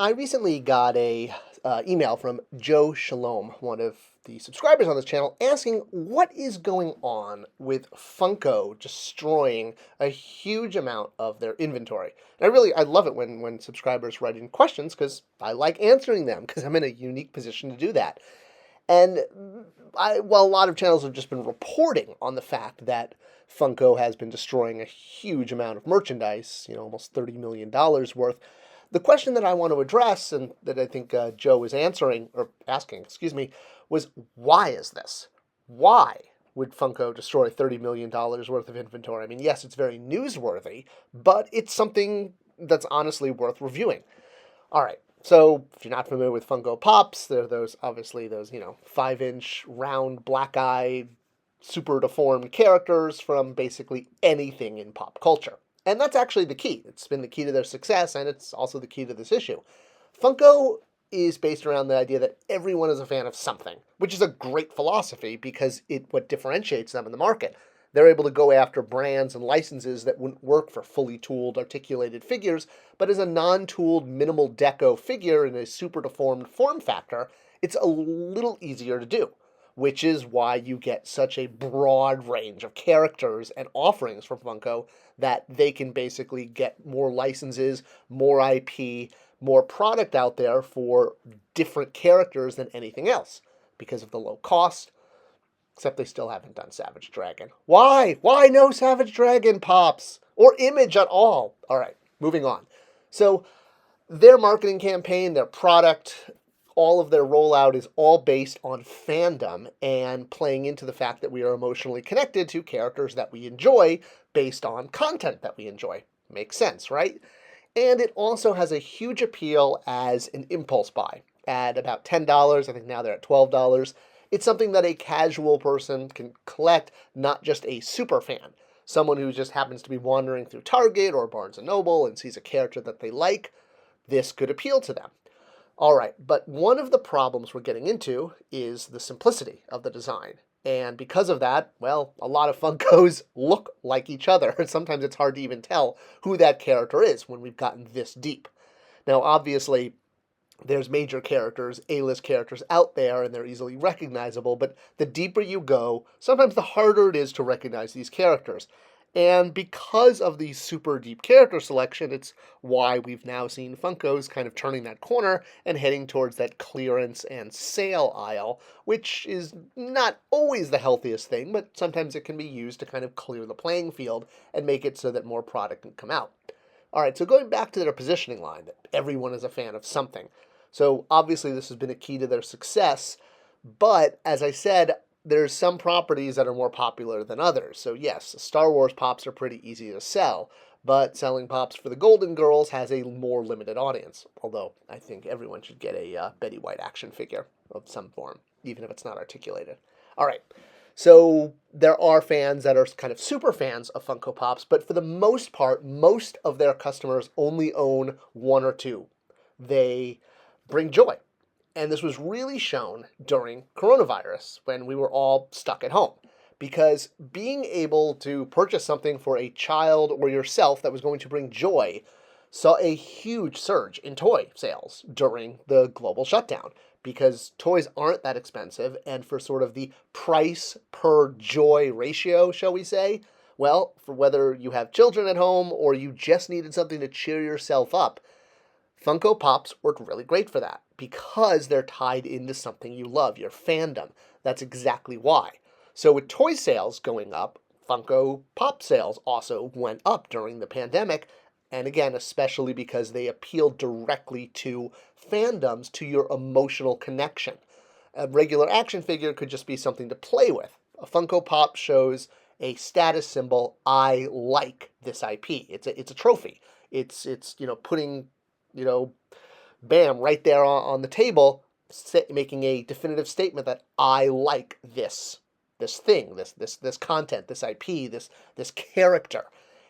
I recently got a email from Joe Shalom, one of the subscribers on this channel, asking what is going on with Funko destroying a huge amount of their inventory. And I love it when subscribers write in questions because I like answering them because I'm in a unique position to do that. And while a lot of channels have just been reporting on the fact that Funko has been destroying a huge amount of merchandise, almost $30 million worth, the question that I want to address and that I think Joe is answering, or asking, excuse me, was why is this? Why would Funko destroy $30 million worth of inventory? I mean, yes, it's very newsworthy, but it's something that's honestly worth reviewing. All right. So, if you're not familiar with Funko Pops, they're obviously those 5-inch round, black-eyed, super deformed characters from basically anything in pop culture. And that's actually the key. It's been the key to their success, and it's also the key to this issue. Funko is based around the idea that everyone is a fan of something, which is a great philosophy because what differentiates them in the market. They're able to go after brands and licenses that wouldn't work for fully tooled, articulated figures, but as a non-tooled, minimal deco figure in a super deformed form factor, it's a little easier to do, which is why you get such a broad range of characters and offerings from Funko that they can basically get more licenses, more IP, more product out there for different characters than anything else because of the low cost. Except they still haven't done Savage Dragon. Why? Why no Savage Dragon Pops? Or Image at all? All right, moving on. So their marketing campaign, their product, all of their rollout is all based on fandom and playing into the fact that we are emotionally connected to characters that we enjoy based on content that we enjoy. Makes sense, right? And it also has a huge appeal as an impulse buy. At about $10, I think now they're at $12. It's something that a casual person can collect, not just a super fan. Someone who just happens to be wandering through Target or Barnes & Noble and sees a character that they like, this could appeal to them. All right, but one of the problems we're getting into is the simplicity of the design. And because of that, well, a lot of Funkos look like each other. Sometimes it's hard to even tell who that character is when we've gotten this deep. Now, obviously, there's major characters, A-list characters out there, and they're easily recognizable, but the deeper you go, sometimes the harder it is to recognize these characters. And because of the super deep character selection, it's why we've now seen Funkos kind of turning that corner and heading towards that clearance and sale aisle, which is not always the healthiest thing, but sometimes it can be used to kind of clear the playing field and make it so that more product can come out. All right, so going back to their positioning line, that everyone is a fan of something. So obviously this has been a key to their success, but as I said, there's some properties that are more popular than others. So yes, Star Wars Pops are pretty easy to sell, but selling Pops for the Golden Girls has a more limited audience. Although I think everyone should get a Betty White action figure of some form, even if it's not articulated. All right, so there are fans that are kind of super fans of Funko Pops, but for the most part, most of their customers only own one or two. They bring joy. And this was really shown during coronavirus when we were all stuck at home. Because being able to purchase something for a child or yourself that was going to bring joy saw a huge surge in toy sales during the global shutdown. Because toys aren't that expensive, and for sort of the price per joy ratio, shall we say, well, for whether you have children at home or you just needed something to cheer yourself up, Funko Pops work really great for that because they're tied into something you love, your fandom. That's exactly why. So with toy sales going up, Funko Pop sales also went up during the pandemic, and again, especially because they appeal directly to fandoms, to your emotional connection. A regular action figure could just be something to play with. A Funko Pop shows a status symbol. I like this IP. It's a trophy. It's putting bam, right there on the table, making a definitive statement that I like this thing, this content, this IP, this character.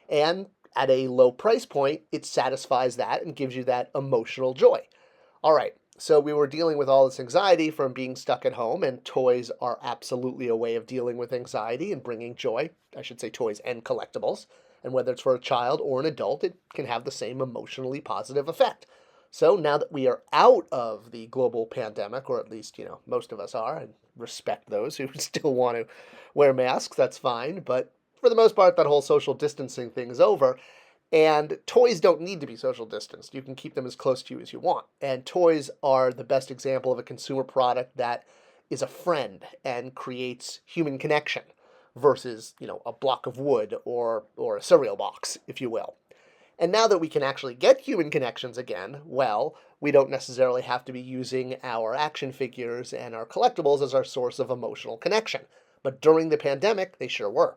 And at a low price point, it satisfies that and gives you that emotional joy. All right, so we were dealing with all this anxiety from being stuck at home, and toys are absolutely a way of dealing with anxiety and bringing joy. I should say toys and collectibles. And whether it's for a child or an adult, it can have the same emotionally positive effect. So now that we are out of the global pandemic, or at least, most of us are, and respect those who still want to wear masks, that's fine. But for the most part, that whole social distancing thing is over. And toys don't need to be social distanced. You can keep them as close to you as you want. And toys are the best example of a consumer product that is a friend and creates human connection versus, a block of wood or a cereal box, if you will. And now that we can actually get human connections again, well, we don't necessarily have to be using our action figures and our collectibles as our source of emotional connection. But during the pandemic, they sure were.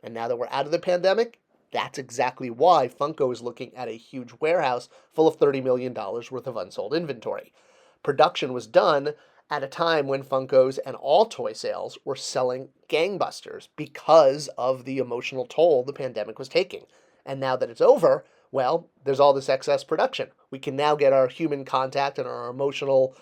And now that we're out of the pandemic, that's exactly why Funko is looking at a huge warehouse full of $30 million worth of unsold inventory. Production was done at a time when Funkos and all toy sales were selling gangbusters because of the emotional toll the pandemic was taking. And now that it's over, well, there's all this excess production. We can now get our human contact and our emotional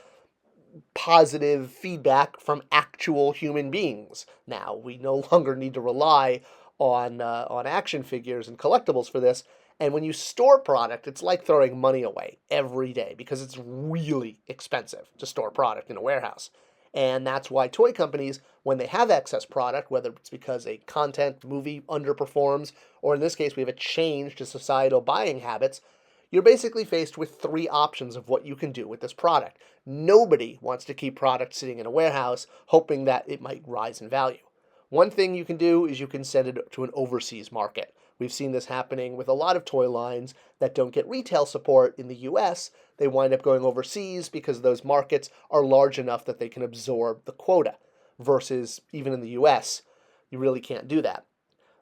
positive feedback from actual human beings. Now, we no longer need to rely on action figures and collectibles for this. And when you store product, it's like throwing money away every day because it's really expensive to store product in a warehouse. And that's why toy companies, when they have excess product, whether it's because a content movie underperforms, or in this case, we have a change to societal buying habits, you're basically faced with three options of what you can do with this product. Nobody wants to keep product sitting in a warehouse hoping that it might rise in value. One thing you can do is you can send it to an overseas market. We've seen this happening with a lot of toy lines that don't get retail support in the US. They wind up going overseas because those markets are large enough that they can absorb the quota. Versus even in the US, you really can't do that.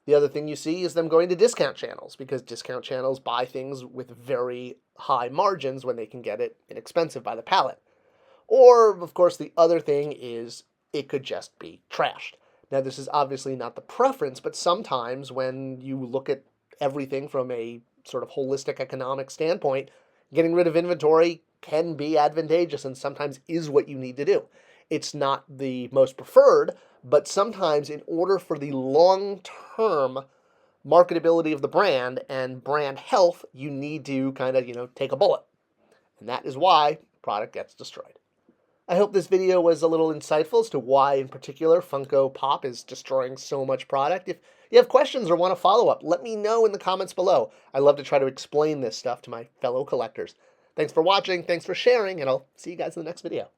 The other thing you see is them going to discount channels because discount channels buy things with very high margins when they can get it inexpensive by the pallet. Or, of course, the other thing is it could just be trashed. Now, this is obviously not the preference, but sometimes when you look at everything from a sort of holistic economic standpoint, getting rid of inventory can be advantageous and sometimes is what you need to do. It's not the most preferred, but sometimes in order for the long-term marketability of the brand and brand health, you need to kind of, take a bullet. And that is why product gets destroyed. I hope this video was a little insightful as to why, in particular, Funko Pop is destroying so much product. If you have questions or want to follow up, let me know in the comments below. I love to try to explain this stuff to my fellow collectors. Thanks for watching, thanks for sharing, and I'll see you guys in the next video.